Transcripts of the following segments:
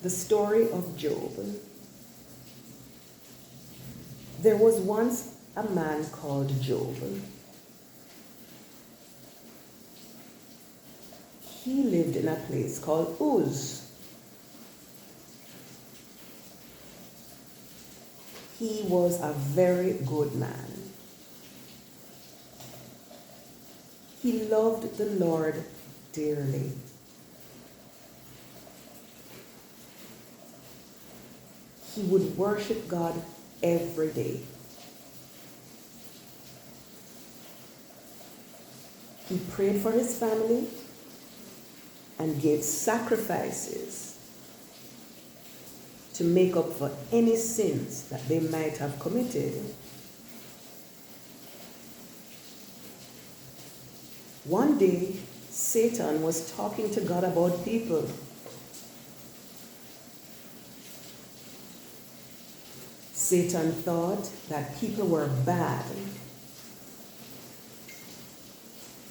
the story of Job. There was once a man called Job. He lived in a place called Uz. He was a very good man. He loved the Lord dearly. He would worship God every day. He prayed for his family and gave sacrifices to make up for any sins that they might have committed. One day, Satan was talking to God about people. Satan thought that people were bad,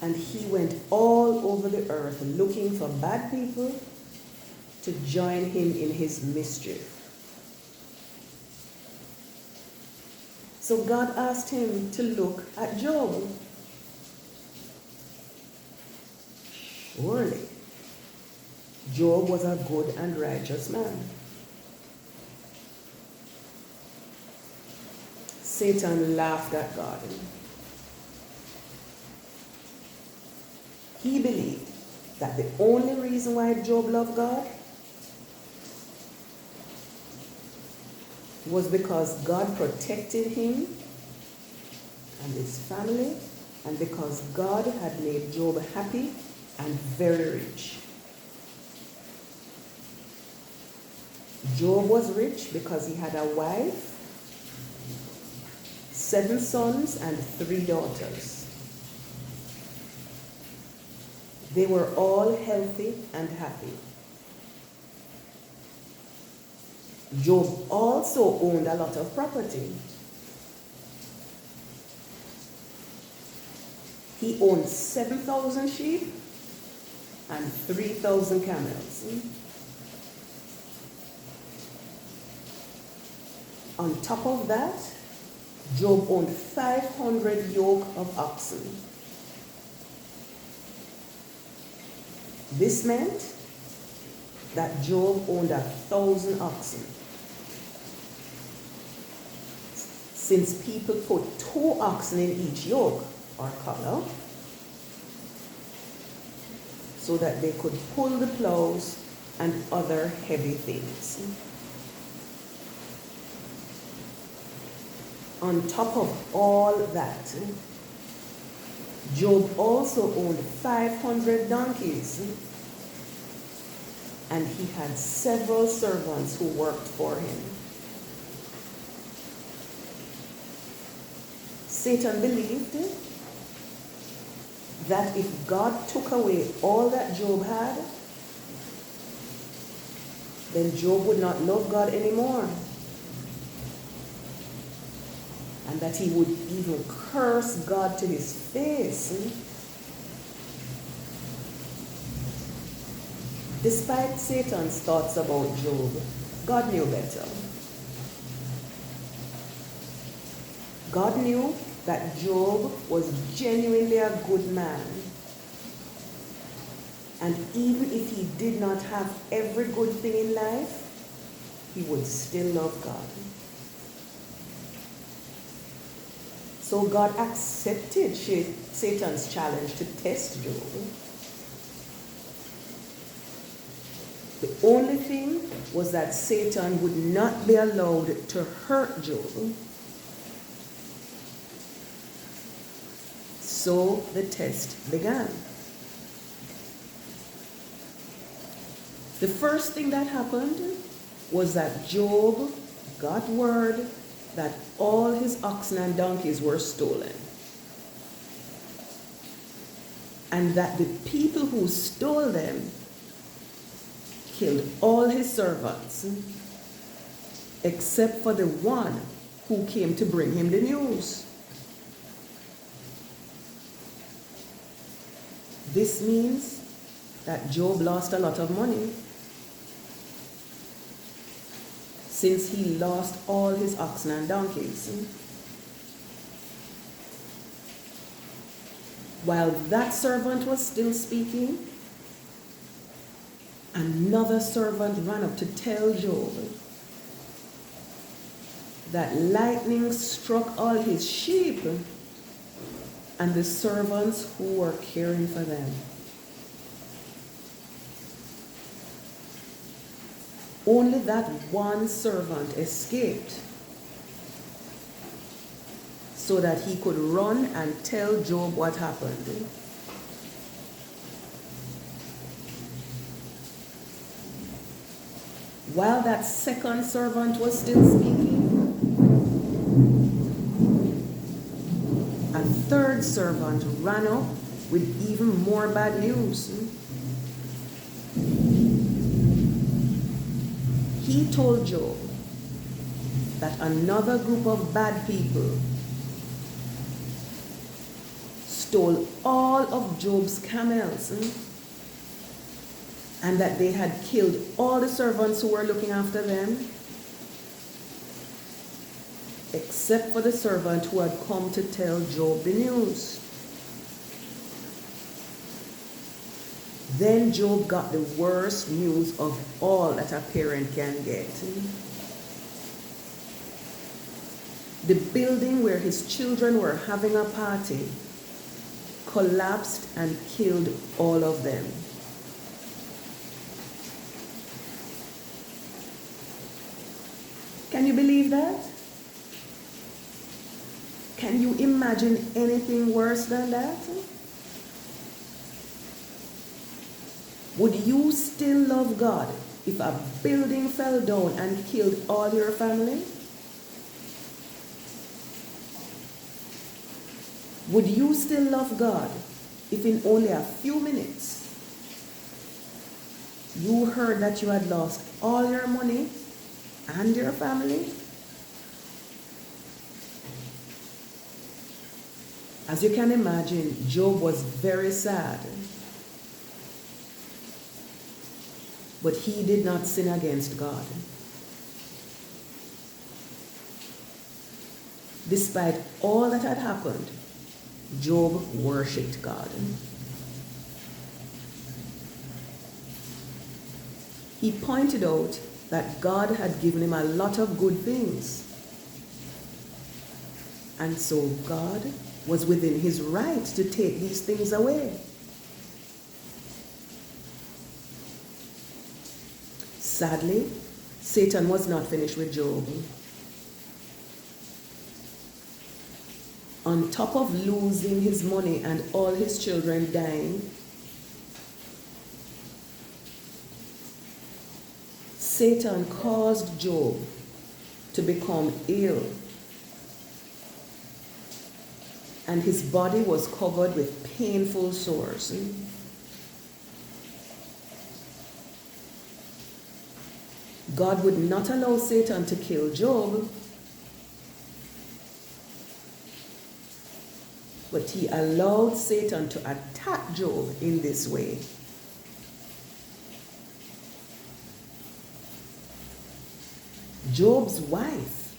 and he went all over the earth looking for bad people to join him in his mischief. So God asked him to look at Job. Surely, Job was a good and righteous man. Satan laughed at God. He believed that the only reason why Job loved God was because God protected him and his family, and because God had made Job happy and very rich. Job was rich because he had a wife, 7 sons, and 3 daughters. They were all healthy and happy. Job also owned a lot of property. He owned 7,000 sheep and 3,000 camels. On top of that, Job owned 500 yoke of oxen. This meant that Job owned 1,000 oxen. Since people put 2 oxen in each yoke or collar, so that they could pull the plows and other heavy things. On top of all that, Job also owned 500 donkeys, and he had several servants who worked for him. Satan believed that if God took away all that Job had, then Job would not love God anymore, and that he would even curse God to his face. Despite Satan's thoughts about Job, God knew better. God knew that Job was genuinely a good man. And even if he did not have every good thing in life, he would still love God. So God accepted Satan's challenge to test Job. The only thing was that Satan would not be allowed to hurt Job. So the test began. The first thing that happened was that Job got word that all his oxen and donkeys were stolen, and that the people who stole them killed all his servants, except for the one who came to bring him the news. This means that Job lost a lot of money. since he lost all his oxen and donkeys. While that servant was still speaking, another servant ran up to tell Job that lightning struck all his sheep and the servants who were caring for them. Only that one servant escaped so that he could run and tell Job what happened. While that second servant was still speaking, a third servant ran up with even more bad news. He told Job that another group of bad people stole all of Job's camels, and that they had killed all the servants who were looking after them, except for the servant who had come to tell Job the news. Then Job got the worst news of all that a parent can get. The building where his children were having a party collapsed and killed all of them. Can you believe that? Can you imagine anything worse than that? Would you still love God if a building fell down and killed all your family? Would you still love God if in only a few minutes you heard that you had lost all your money and your family? As you can imagine, Job was very sad. But he did not sin against God. Despite all that had happened, Job worshipped God. He pointed out that God had given him a lot of good things. And so God was within his right to take these things away. Sadly, Satan was not finished with Job. On top of losing his money and all his children dying, Satan caused Job to become ill, and his body was covered with painful sores. God would not allow Satan to kill Job, but he allowed Satan to attack Job in this way. Job's wife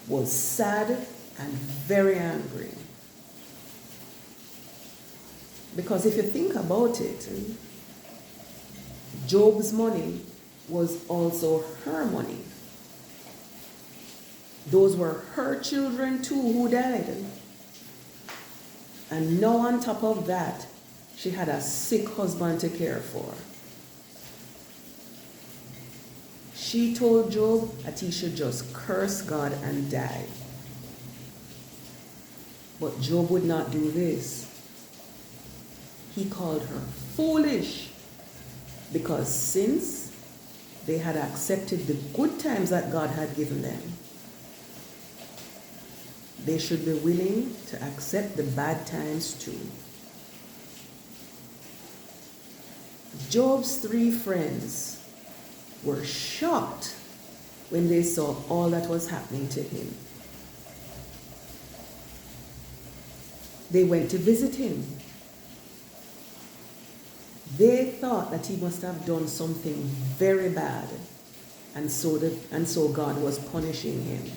was sad and very angry. Because if you think about it, Job's money was also her money. Those were her children too who died. And now on top of that, she had a sick husband to care for. She told Job that he should just curse God and die. But Job would not do this. He called her foolish, because since they had accepted the good times that God had given them, they should be willing to accept the bad times too. Job's 3 friends were shocked when they saw all that was happening to him. They went to visit him. They thought that he must have done something very bad, And so God was punishing him.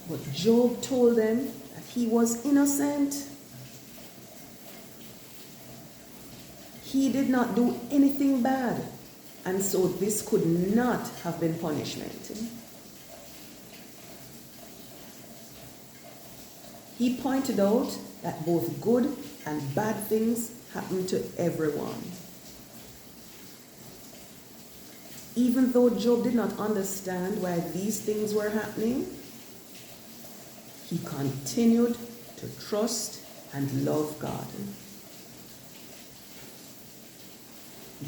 But Job told them that he was innocent. He did not do anything bad. And so this could not have been punishment. He pointed out that both good and bad things happen to everyone. Even though Job did not understand why these things were happening, he continued to trust and love God.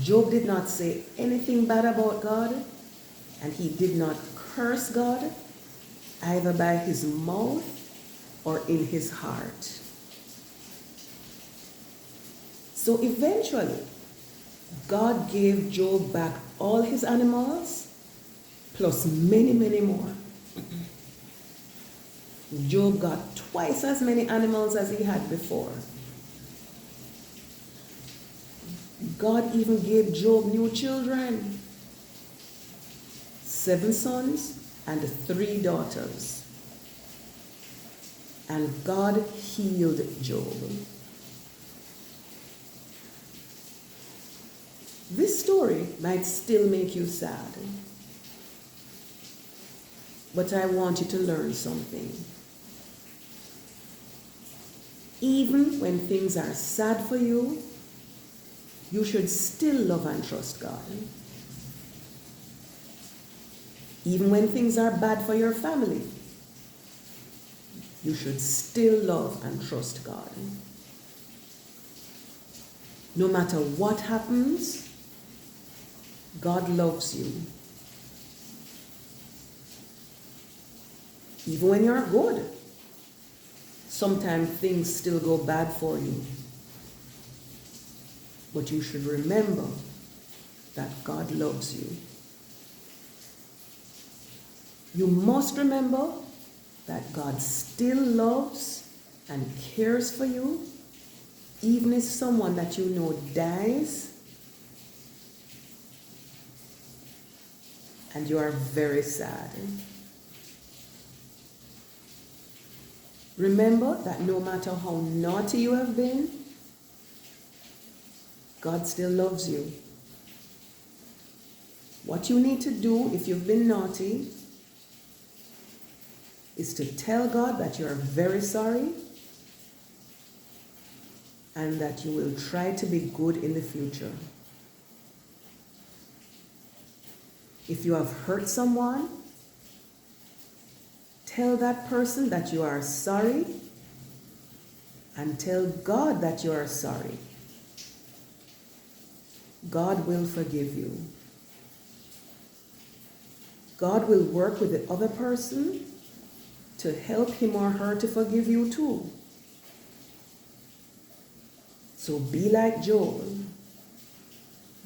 Job did not say anything bad about God, and he did not curse God, either by his mouth or in his heart. So eventually, God gave Job back all his animals, plus many, many more. Job got twice as many animals as he had before. God even gave Job new children, 7 sons and 3 daughters. And God healed Job. This story might still make you sad, but I want you to learn something. Even when things are sad for you, you should still love and trust God. Even when things are bad for your family, you should still love and trust God. No matter what happens, God loves you. Even when you're good, sometimes things still go bad for you. But you should remember that God loves you. You must remember that God still loves and cares for you, even if someone that you know dies and you are very sad. Remember that no matter how naughty you have been, God still loves you. What you need to do if you've been naughty is to tell God that you are very sorry and that you will try to be good in the future. If you have hurt someone, tell that person that you are sorry and tell God that you are sorry. God will forgive you. God will work with the other person to help him or her to forgive you too. So be like Job.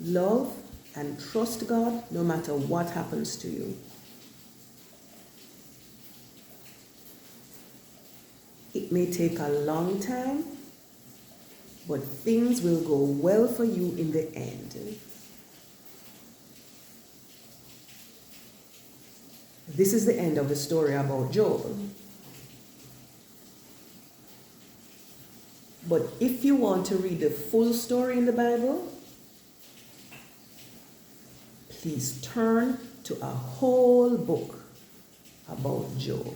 Love and trust God no matter what happens to you. It may take a long time, but things will go well for you in the end. This is the end of the story about Job. But if you want to read the full story in the Bible, please turn to a whole book about Job.